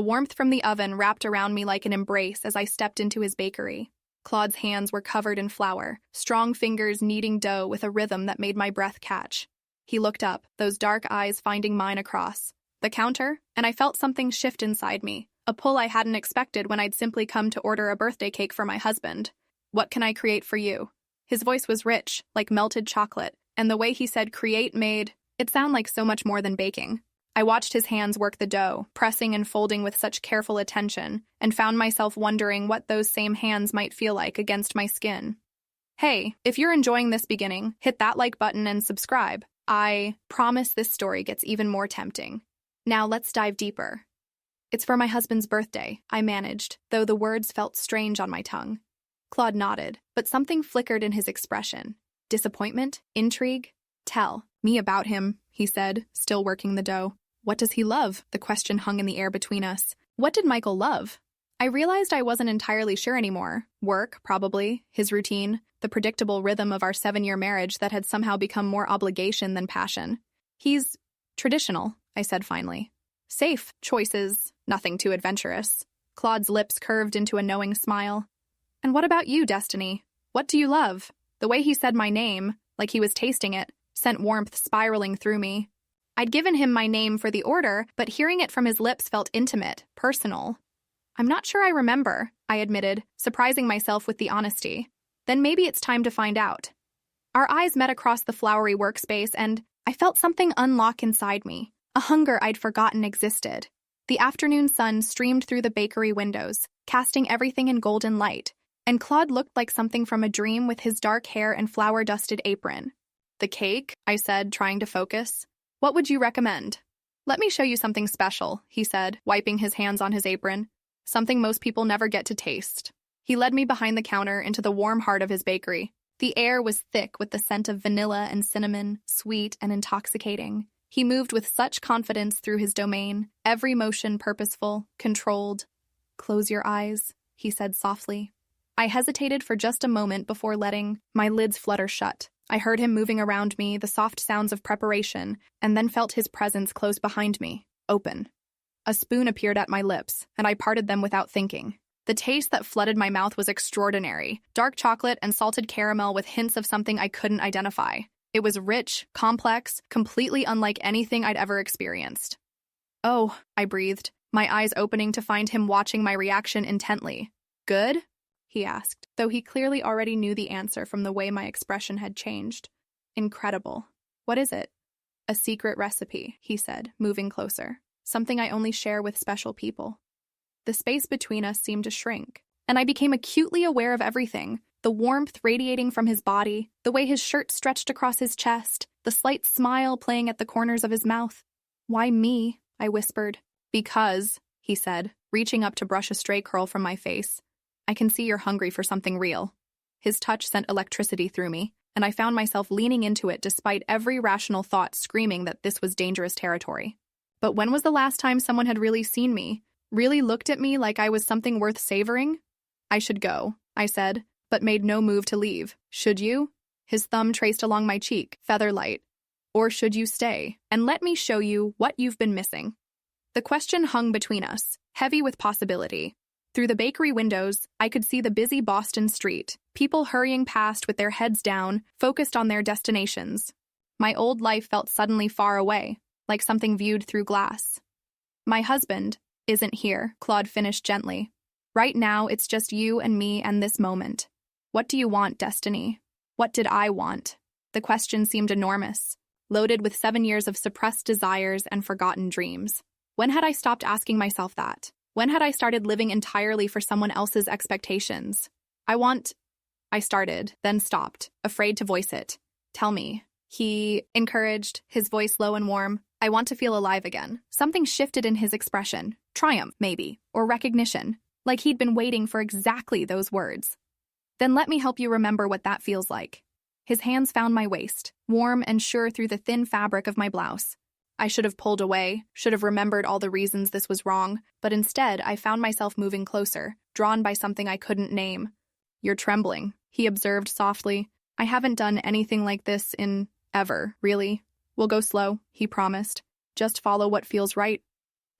The warmth from the oven wrapped around me like an embrace as I stepped into his bakery. Claude's hands were covered in flour, strong fingers kneading dough with a rhythm that made my breath catch. He looked up, those dark eyes finding mine across the counter, and I felt something shift inside me, a pull I hadn't expected when I'd simply come to order a birthday cake for my husband. "What can I create for you?" His voice was rich, like melted chocolate, and the way he said create made it sound like so much more than baking. I watched his hands work the dough, pressing and folding with such careful attention, and found myself wondering what those same hands might feel like against my skin. Hey, if you're enjoying this beginning, hit that like button and subscribe. I promise this story gets even more tempting. Now let's dive deeper. "It's for my husband's birthday," I managed, though the words felt strange on my tongue. Claude nodded, but something flickered in his expression. Disappointment? Intrigue? "Tell me about him," he said, still working the dough. "What does he love?" The question hung in the air between us. What did Michael love? I realized I wasn't entirely sure anymore. Work, probably, his routine, the predictable rhythm of our 7-year marriage that had somehow become more obligation than passion. "He's traditional," I said finally. "Safe choices, nothing too adventurous." Claude's lips curved into a knowing smile. "And what about you, Destiny? What do you love?" The way he said my name, like he was tasting it, sent warmth spiraling through me. I'd given him my name for the order, but hearing it from his lips felt intimate, personal. "I'm not sure I remember," I admitted, surprising myself with the honesty. "Then maybe it's time to find out." Our eyes met across the flowery workspace, and I felt something unlock inside me, a hunger I'd forgotten existed. The afternoon sun streamed through the bakery windows, casting everything in golden light, and Claude looked like something from a dream with his dark hair and flour-dusted apron. "The cake?" I said, trying to focus. "What would you recommend?" "Let me show you something special," he said, wiping his hands on his apron. "Something most people never get to taste." He led me behind the counter into the warm heart of his bakery. The air was thick with the scent of vanilla and cinnamon, sweet and intoxicating. He moved with such confidence through his domain, every motion purposeful, controlled. "Close your eyes," he said softly. I hesitated for just a moment before letting my lids flutter shut. I heard him moving around me, the soft sounds of preparation, and then felt his presence close behind me, open. A spoon appeared at my lips, and I parted them without thinking. The taste that flooded my mouth was extraordinary, dark chocolate and salted caramel with hints of something I couldn't identify. It was rich, complex, completely unlike anything I'd ever experienced. "Oh," I breathed, my eyes opening to find him watching my reaction intently. "Good?" he asked, though he clearly already knew the answer from the way my expression had changed. "Incredible. What is it?" "A secret recipe," he said, moving closer. "Something I only share with special people." The space between us seemed to shrink, and I became acutely aware of everything. The warmth radiating from his body, the way his shirt stretched across his chest, the slight smile playing at the corners of his mouth. "Why me?" I whispered. "Because," he said, reaching up to brush a stray curl from my face, "I can see you're hungry for something real." His touch sent electricity through me, and I found myself leaning into it despite every rational thought screaming that this was dangerous territory. But when was the last time someone had really seen me, really looked at me like I was something worth savoring? "I should go," I said, but made no move to leave. "Should you?" His thumb traced along my cheek, feather-light. "Or should you stay and let me show you what you've been missing?" The question hung between us, heavy with possibility. Through the bakery windows, I could see the busy Boston street, people hurrying past with their heads down, focused on their destinations. My old life felt suddenly far away, like something viewed through glass. "My husband isn't here," Claude finished gently. "Right now, it's just you and me and this moment. What do you want, Destiny? What did I want?" The question seemed enormous, loaded with 7 years of suppressed desires and forgotten dreams. When had I stopped asking myself that? When had I started living entirely for someone else's expectations? I started, then stopped, afraid to voice it. "Tell me," he encouraged, his voice low and warm. "I want to feel alive again." Something shifted in his expression. Triumph, maybe, or recognition, like he'd been waiting for exactly those words. "Then let me help you remember what that feels like." His hands found my waist, warm and sure through the thin fabric of my blouse. I should have pulled away, should have remembered all the reasons this was wrong, but instead I found myself moving closer, drawn by something I couldn't name. "You're trembling," he observed softly. "I haven't done anything like this in ever, really." "We'll go slow," he promised. "Just follow what feels right."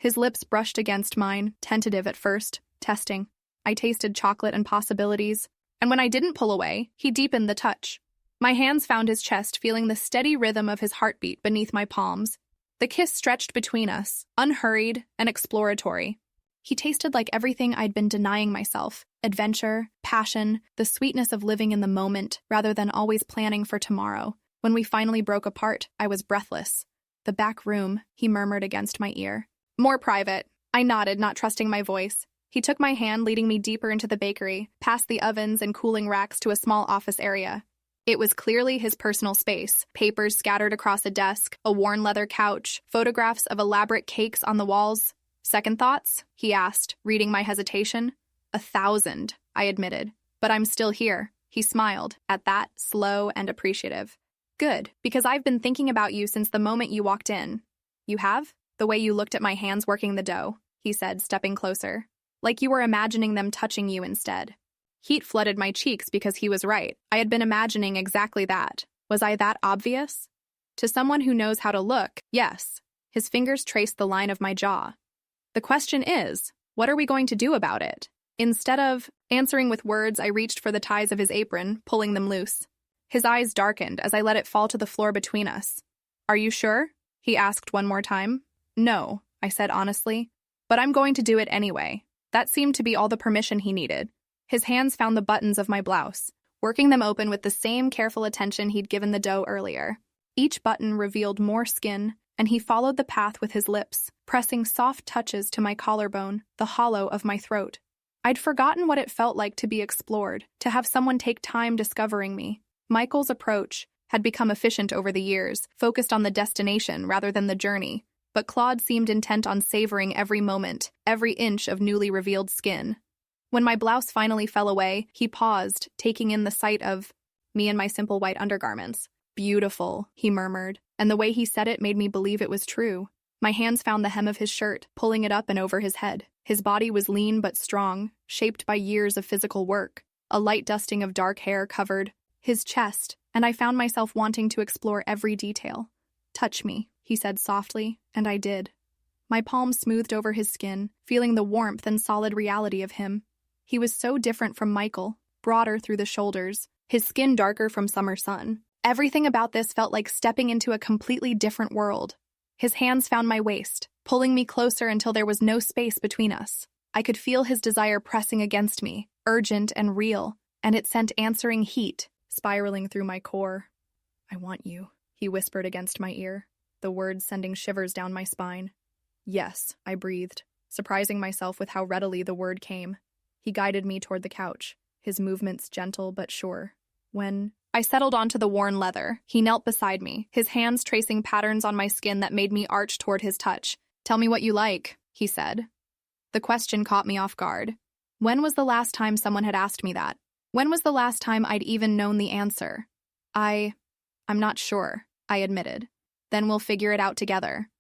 His lips brushed against mine, tentative at first, testing. I tasted chocolate and possibilities, and when I didn't pull away, he deepened the touch. My hands found his chest, feeling the steady rhythm of his heartbeat beneath my palms. The kiss stretched between us, unhurried and exploratory. He tasted like everything I'd been denying myself: adventure, passion, the sweetness of living in the moment rather than always planning for tomorrow. When we finally broke apart, I was breathless. "The back room," he murmured against my ear. "More private." I nodded, not trusting my voice. He took my hand, leading me deeper into the bakery, past the ovens and cooling racks to a small office area. It was clearly his personal space: papers scattered across a desk, a worn leather couch, photographs of elaborate cakes on the walls. "Second thoughts?" he asked, reading my hesitation. 1,000, I admitted. "But I'm still here." He smiled, at that, slow and appreciative. "Good, because I've been thinking about you since the moment you walked in." "You have?" "The way you looked at my hands working the dough," he said, stepping closer. "Like you were imagining them touching you instead." Heat flooded my cheeks because he was right. I had been imagining exactly that. Was I that obvious? To someone who knows how to look, yes. His fingers traced the line of my jaw. "The question is, what are we going to do about it?" Instead of answering with words, I reached for the ties of his apron, pulling them loose. His eyes darkened as I let it fall to the floor between us. "Are you sure?" he asked one more time. "No," I said honestly. "But I'm going to do it anyway." That seemed to be all the permission he needed. His hands found the buttons of my blouse, working them open with the same careful attention he'd given the dough earlier. Each button revealed more skin, and he followed the path with his lips, pressing soft touches to my collarbone, the hollow of my throat. I'd forgotten what it felt like to be explored, to have someone take time discovering me. Michael's approach had become efficient over the years, focused on the destination rather than the journey, but Claude seemed intent on savoring every moment, every inch of newly revealed skin. When my blouse finally fell away, he paused, taking in the sight of me in my simple white undergarments. "Beautiful," he murmured, and the way he said it made me believe it was true. My hands found the hem of his shirt, pulling it up and over his head. His body was lean but strong, shaped by years of physical work. A light dusting of dark hair covered his chest, and I found myself wanting to explore every detail. "Touch me," he said softly, and I did. My palms smoothed over his skin, feeling the warmth and solid reality of him. He was so different from Michael, broader through the shoulders, his skin darker from summer sun. Everything about this felt like stepping into a completely different world. His hands found my waist, pulling me closer until there was no space between us. I could feel his desire pressing against me, urgent and real, and it sent answering heat spiraling through my core. "I want you," he whispered against my ear, the words sending shivers down my spine. "Yes," I breathed, surprising myself with how readily the word came. He guided me toward the couch, his movements gentle but sure. When I settled onto the worn leather, he knelt beside me, his hands tracing patterns on my skin that made me arch toward his touch. "Tell me what you like," he said. The question caught me off guard. When was the last time someone had asked me that? When was the last time I'd even known the answer? I'm not sure," I admitted. "Then we'll figure it out together."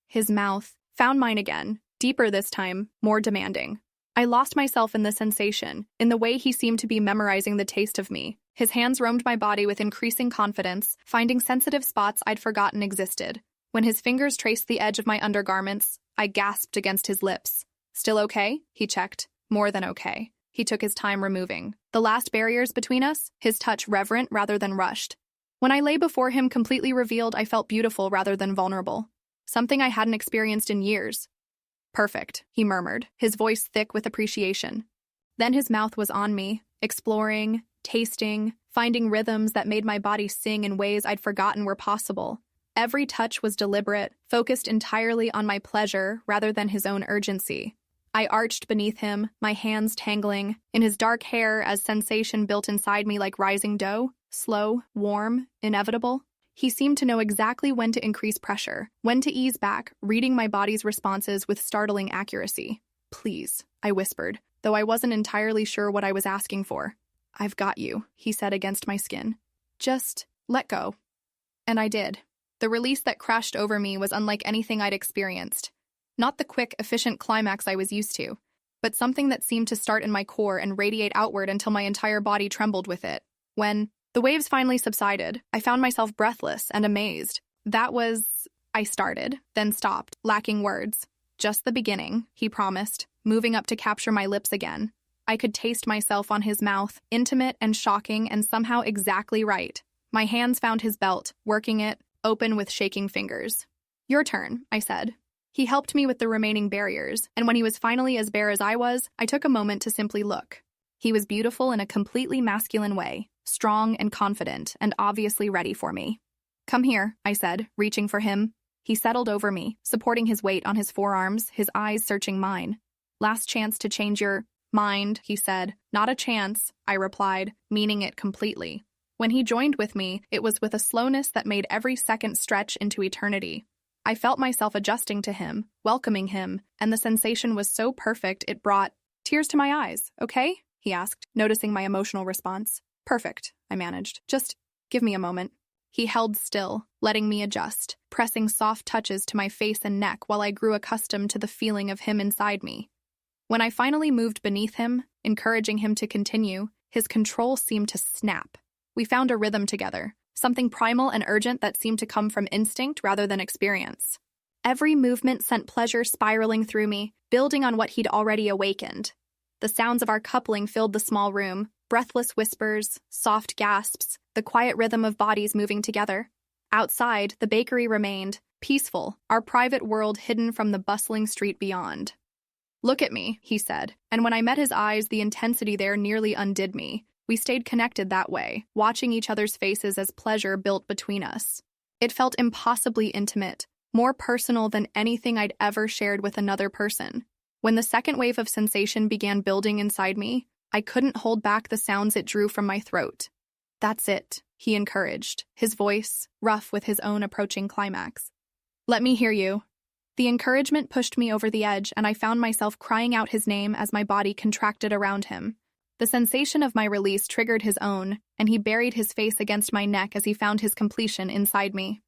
His mouth found mine again, deeper this time, more demanding. I lost myself in the sensation, in the way he seemed to be memorizing the taste of me. His hands roamed my body with increasing confidence, finding sensitive spots I'd forgotten existed. When his fingers traced the edge of my undergarments, I gasped against his lips. "Still okay?" he checked. "More than okay." He took his time removing the last barriers between us, his touch reverent rather than rushed. When I lay before him completely revealed, I felt beautiful rather than vulnerable. Something I hadn't experienced in years. "Perfect," he murmured, his voice thick with appreciation. Then his mouth was on me, exploring, tasting, finding rhythms that made my body sing in ways I'd forgotten were possible. Every touch was deliberate, focused entirely on my pleasure rather than his own urgency. I arched beneath him, my hands tangling, in his dark hair as sensation built inside me like rising dough, slow, warm, inevitable. He seemed to know exactly when to increase pressure, when to ease back, reading my body's responses with startling accuracy. "Please," I whispered, though I wasn't entirely sure what I was asking for. "I've got you," he said against my skin. "Just let go." And I did. The release that crashed over me was unlike anything I'd experienced. Not the quick, efficient climax I was used to, but something that seemed to start in my core and radiate outward until my entire body trembled with it. When the waves finally subsided, I found myself breathless and amazed. I started, then stopped, lacking words. Just the beginning, he promised, moving up to capture my lips again. I could taste myself on his mouth, intimate and shocking and somehow exactly right. My hands found his belt, working it, open with shaking fingers. Your turn, I said. He helped me with the remaining barriers, and when he was finally as bare as I was, I took a moment to simply look. He was beautiful in a completely masculine way, strong and confident, and obviously ready for me. Come here, I said, reaching for him. He settled over me, supporting his weight on his forearms, his eyes searching mine. Last chance to change your mind, he said. Not a chance, I replied, meaning it completely. When he joined with me, it was with a slowness that made every second stretch into eternity. I felt myself adjusting to him, welcoming him, and the sensation was so perfect it brought tears to my eyes. Okay? He asked, noticing my emotional response. Perfect, I managed. Just give me a moment. He held still, letting me adjust, pressing soft touches to my face and neck while I grew accustomed to the feeling of him inside me. When I finally moved beneath him, encouraging him to continue, his control seemed to snap. We found a rhythm together, something primal and urgent that seemed to come from instinct rather than experience. Every movement sent pleasure spiraling through me, building on what he'd already awakened. The sounds of our coupling filled the small room, breathless whispers, soft gasps, the quiet rhythm of bodies moving together. Outside, the bakery remained, peaceful, our private world hidden from the bustling street beyond. Look at me, he said, and when I met his eyes, the intensity there nearly undid me. We stayed connected that way, watching each other's faces as pleasure built between us. It felt impossibly intimate, more personal than anything I'd ever shared with another person. When the second wave of sensation began building inside me, I couldn't hold back the sounds it drew from my throat. That's it, he encouraged, his voice rough with his own approaching climax. Let me hear you. The encouragement pushed me over the edge, and I found myself crying out his name as my body contracted around him. The sensation of my release triggered his own, and he buried his face against my neck as he found his completion inside me.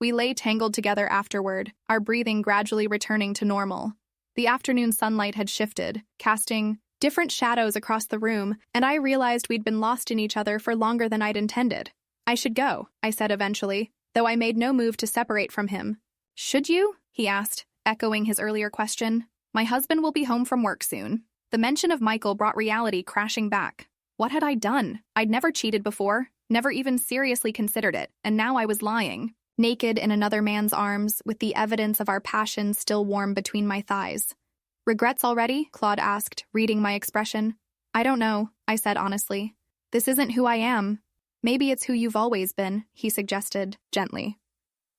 We lay tangled together afterward, our breathing gradually returning to normal. The afternoon sunlight had shifted, casting different shadows across the room, and I realized we'd been lost in each other for longer than I'd intended. I should go, I said eventually, though I made no move to separate from him. Should you? He asked, echoing his earlier question. My husband will be home from work soon. The mention of Michael brought reality crashing back. What had I done? I'd never cheated before, never even seriously considered it, and now I was lying, naked in another man's arms, with the evidence of our passion still warm between my thighs. Regrets already? Claude asked, reading my expression. I don't know, I said honestly. This isn't who I am. Maybe it's who you've always been, he suggested, gently.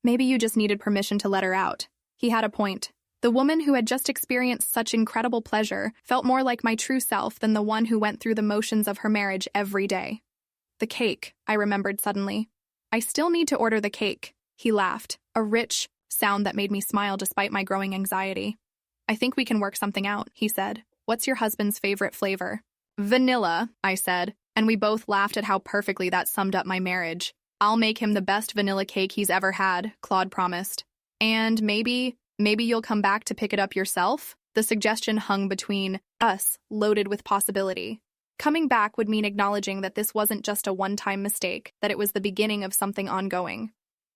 Maybe you just needed permission to let her out. He had a point. The woman who had just experienced such incredible pleasure felt more like my true self than the one who went through the motions of her marriage every day. The cake, I remembered suddenly. I still need to order the cake, he laughed, a rich sound that made me smile despite my growing anxiety. I think we can work something out, he said. What's your husband's favorite flavor? Vanilla, I said, and we both laughed at how perfectly that summed up my marriage. I'll make him the best vanilla cake he's ever had, Claude promised. And maybe you'll come back to pick it up yourself? The suggestion hung between us, loaded with possibility. Coming back would mean acknowledging that this wasn't just a one-time mistake, that it was the beginning of something ongoing.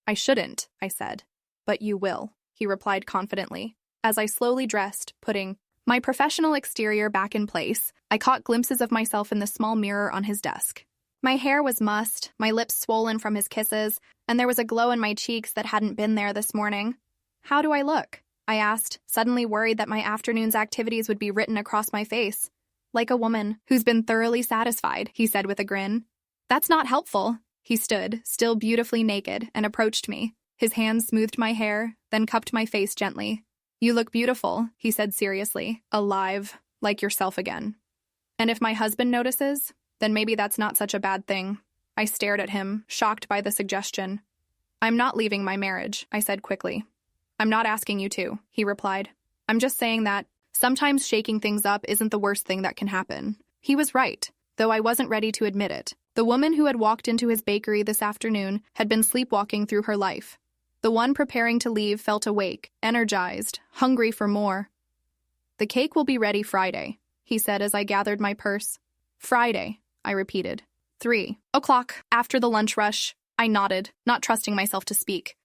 I shouldn't, I said. But you will, he replied confidently. As I slowly dressed, putting my professional exterior back in place, I caught glimpses of myself in the small mirror on his desk. My hair was mussed, my lips swollen from his kisses, and there was a glow in my cheeks that hadn't been there this morning. How do I look? I asked, suddenly worried that my afternoon's activities would be written across my face. Like a woman who's been thoroughly satisfied, he said with a grin. That's not helpful. He stood, still beautifully naked, and approached me. His hands smoothed my hair, then cupped my face gently. You look beautiful, he said seriously, alive, like yourself again. And if my husband notices, then maybe that's not such a bad thing. I stared at him, shocked by the suggestion. I'm not leaving my marriage, I said quickly. I'm not asking you to, he replied. I'm just saying that sometimes shaking things up isn't the worst thing that can happen. He was right, though I wasn't ready to admit it. The woman who had walked into his bakery this afternoon had been sleepwalking through her life. The one preparing to leave felt awake, energized, hungry for more. The cake will be ready Friday, he said as I gathered my purse. Friday, I repeated. 3 o'clock, after the lunch rush. I nodded, not trusting myself to speak.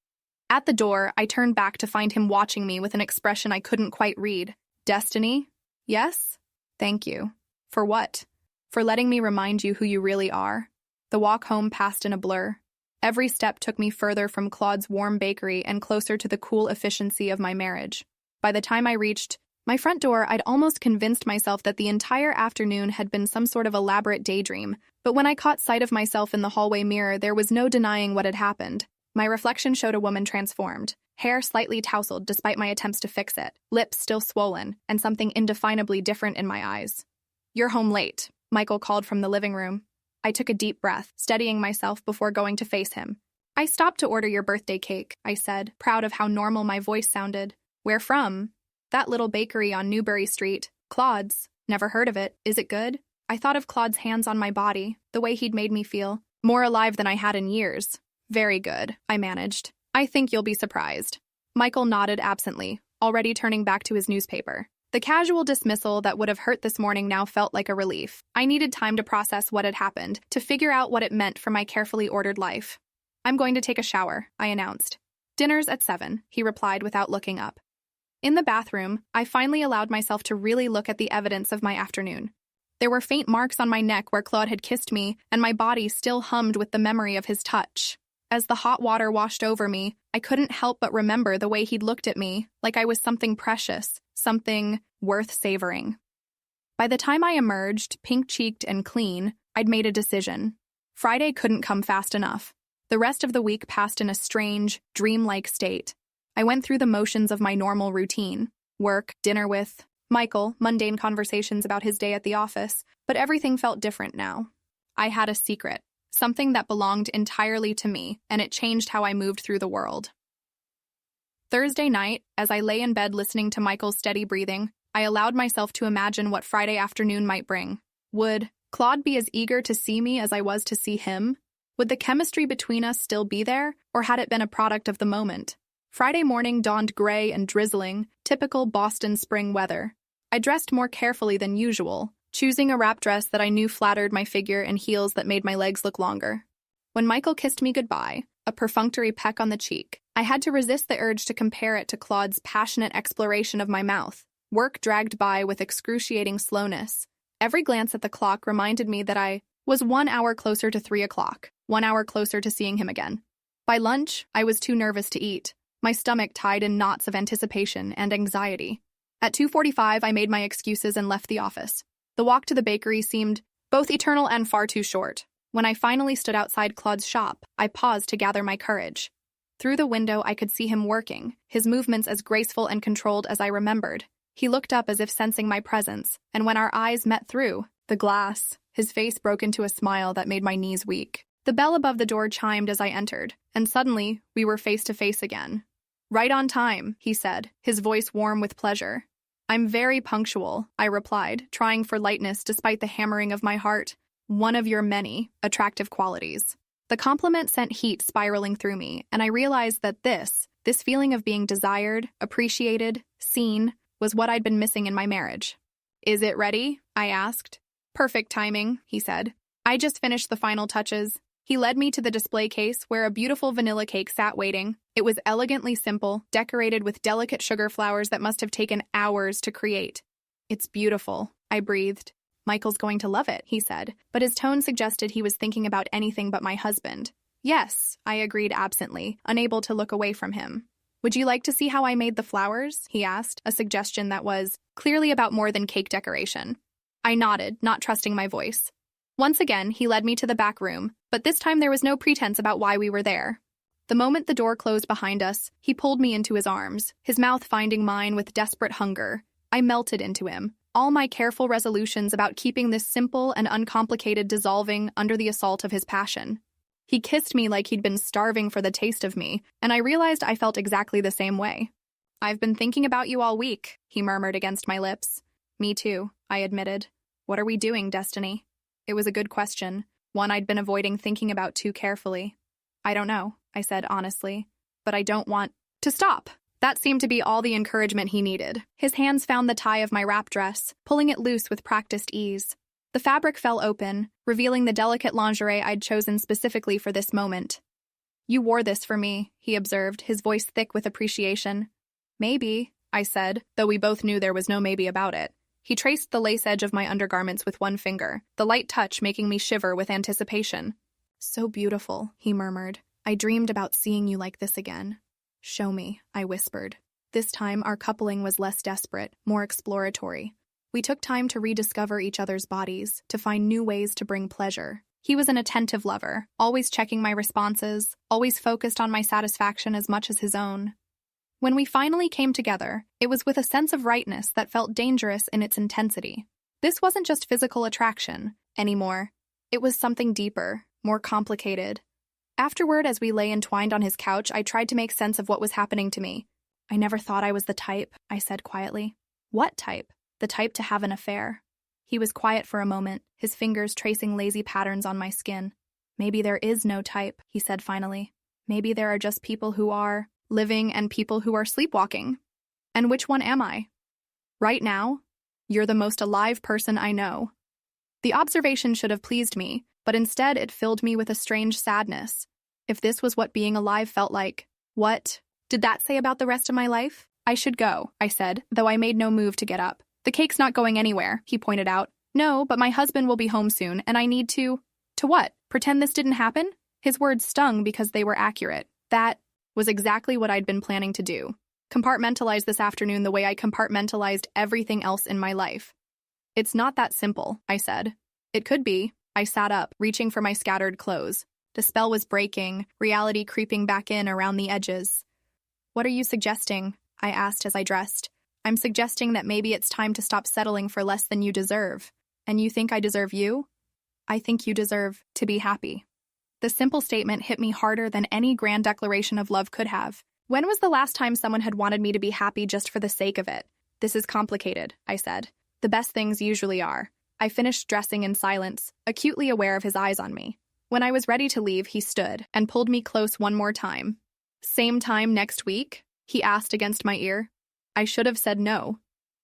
At the door, I turned back to find him watching me with an expression I couldn't quite read. Destiny? Yes? Thank you. For what? For letting me remind you who you really are. The walk home passed in a blur. Every step took me further from Claude's warm bakery and closer to the cool efficiency of my marriage. By the time I reached my front door, I'd almost convinced myself that the entire afternoon had been some sort of elaborate daydream, but when I caught sight of myself in the hallway mirror, there was no denying what had happened. My reflection showed a woman transformed, hair slightly tousled despite my attempts to fix it, lips still swollen, and something indefinably different in my eyes. "You're home late," Michael called from the living room. I took a deep breath, steadying myself before going to face him. "I stopped to order your birthday cake," I said, proud of how normal my voice sounded. "Where from?" "That little bakery on Newbury Street. Claude's. Never heard of it. Is it good?" I thought of Claude's hands on my body, the way he'd made me feel. More alive than I had in years. "Very good," I managed. "I think you'll be surprised." Michael nodded absently, already turning back to his newspaper. The casual dismissal that would have hurt this morning now felt like a relief. I needed time to process what had happened, to figure out what it meant for my carefully ordered life. "I'm going to take a shower," I announced. "Dinner's at 7, he replied without looking up. In the bathroom, I finally allowed myself to really look at the evidence of my afternoon. There were faint marks on my neck where Claude had kissed me, and my body still hummed with the memory of his touch. As the hot water washed over me, I couldn't help but remember the way he'd looked at me, like I was something precious, something worth savoring. By the time I emerged, pink-cheeked and clean, I'd made a decision. Friday couldn't come fast enough. The rest of the week passed in a strange, dreamlike state. I went through the motions of my normal routine. Work, dinner with Michael, mundane conversations about his day at the office, but everything felt different now. I had a secret. Something that belonged entirely to me, and it changed how I moved through the world. Thursday night, as I lay in bed listening to Michael's steady breathing, I allowed myself to imagine what Friday afternoon might bring. Would Claude be as eager to see me as I was to see him? Would the chemistry between us still be there, or had it been a product of the moment? Friday morning dawned gray and drizzling, typical Boston spring weather. I dressed more carefully than usual, choosing a wrap dress that I knew flattered my figure and heels that made my legs look longer. When Michael kissed me goodbye, a perfunctory peck on the cheek, I had to resist the urge to compare it to Claude's passionate exploration of my mouth. Work dragged by with excruciating slowness. Every glance at the clock reminded me that I was 1 hour closer to 3 o'clock, 1 hour closer to seeing him again. By lunch, I was too nervous to eat, my stomach tied in knots of anticipation and anxiety. At 2:45, I made my excuses and left the office. The walk to the bakery seemed both eternal and far too short. When I finally stood outside Claude's shop, I paused to gather my courage. Through the window, I could see him working, his movements as graceful and controlled as I remembered. He looked up as if sensing my presence, and when our eyes met through the glass, his face broke into a smile that made my knees weak. The bell above the door chimed as I entered, and suddenly we were face to face again. "Right on time," he said, his voice warm with pleasure. "I'm very punctual," I replied, trying for lightness despite the hammering of my heart. "One of your many attractive qualities." The compliment sent heat spiraling through me, and I realized that this feeling of being desired, appreciated, seen, was what I'd been missing in my marriage. "Is it ready?" I asked. "Perfect timing," he said. "I just finished the final touches." He led me to the display case where a beautiful vanilla cake sat waiting. It was elegantly simple, decorated with delicate sugar flowers that must have taken hours to create. "It's beautiful," I breathed. "Michael's going to love it," he said, but his tone suggested he was thinking about anything but my husband. "Yes," I agreed absently, unable to look away from him. "Would you like to see how I made the flowers?" he asked, a suggestion that was clearly about more than cake decoration. I nodded, not trusting my voice. Once again, he led me to the back room, but this time there was no pretense about why we were there. The moment the door closed behind us, he pulled me into his arms, his mouth finding mine with desperate hunger. I melted into him, all my careful resolutions about keeping this simple and uncomplicated dissolving under the assault of his passion. He kissed me like he'd been starving for the taste of me, and I realized I felt exactly the same way. "I've been thinking about you all week," he murmured against my lips. "Me too," I admitted. "What are we doing, Destiny?" It was a good question, one I'd been avoiding thinking about too carefully. "I don't know," I said honestly, "but I don't want to stop." That seemed to be all the encouragement he needed. His hands found the tie of my wrap dress, pulling it loose with practiced ease. The fabric fell open, revealing the delicate lingerie I'd chosen specifically for this moment. You wore this for me, he observed, his voice thick with appreciation. Maybe, I said, though we both knew there was no maybe about it. He traced the lace edge of my undergarments with one finger, the light touch making me shiver with anticipation. So beautiful, he murmured. I dreamed about seeing you like this again. Show me, I whispered. This time, our coupling was less desperate, more exploratory. We took time to rediscover each other's bodies, to find new ways to bring pleasure. He was an attentive lover, always checking my responses, always focused on my satisfaction as much as his own. When we finally came together, it was with a sense of rightness that felt dangerous in its intensity. This wasn't just physical attraction anymore. It was something deeper, more complicated. Afterward, as we lay entwined on his couch, I tried to make sense of what was happening to me. I never thought I was the type, I said quietly. What type? The type to have an affair. He was quiet for a moment, his fingers tracing lazy patterns on my skin. Maybe there is no type, he said finally. Maybe there are just people who are living and people who are sleepwalking. And which one am I? Right now, you're the most alive person I know. The observation should have pleased me, but instead it filled me with a strange sadness. If this was what being alive felt like, what did that say about the rest of my life? I should go, I said, though I made no move to get up. The cake's not going anywhere, he pointed out. No, but my husband will be home soon, and I need to... To what? Pretend this didn't happen? His words stung because they were accurate. That was exactly what I'd been planning to do. Compartmentalize this afternoon the way I compartmentalized everything else in my life. It's not that simple, I said. It could be. I sat up, reaching for my scattered clothes. The spell was breaking, reality creeping back in around the edges. What are you suggesting? I asked as I dressed. I'm suggesting that maybe it's time to stop settling for less than you deserve. And you think I deserve you? I think you deserve to be happy. The simple statement hit me harder than any grand declaration of love could have. When was the last time someone had wanted me to be happy just for the sake of it? This is complicated, I said. The best things usually are. I finished dressing in silence, acutely aware of his eyes on me. When I was ready to leave, he stood and pulled me close one more time. Same time next week? He asked against my ear. I should have said no.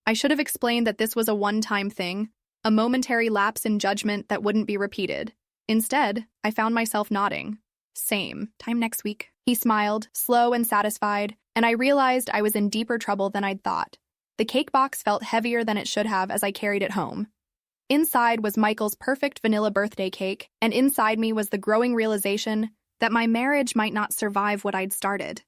I should have explained that this was a one-time thing, a momentary lapse in judgment that wouldn't be repeated. Instead, I found myself nodding. Same time next week. He smiled, slow and satisfied, and I realized I was in deeper trouble than I'd thought. The cake box felt heavier than it should have as I carried it home. Inside was Michael's perfect vanilla birthday cake, and inside me was the growing realization that my marriage might not survive what I'd started.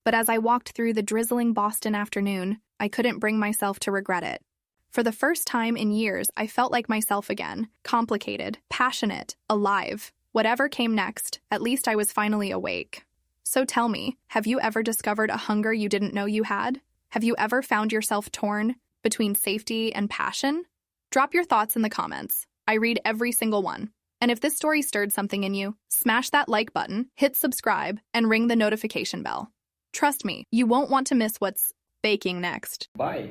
But as I walked through the drizzling Boston afternoon, I couldn't bring myself to regret it. For the first time in years, I felt like myself again, complicated, passionate, alive. Whatever came next, at least I was finally awake. So tell me, have you ever discovered a hunger you didn't know you had? Have you ever found yourself torn between safety and passion? Drop your thoughts in the comments. I read every single one. And if this story stirred something in you, smash that like button, hit subscribe, and ring the notification bell. Trust me, you won't want to miss what's baking next. Bye.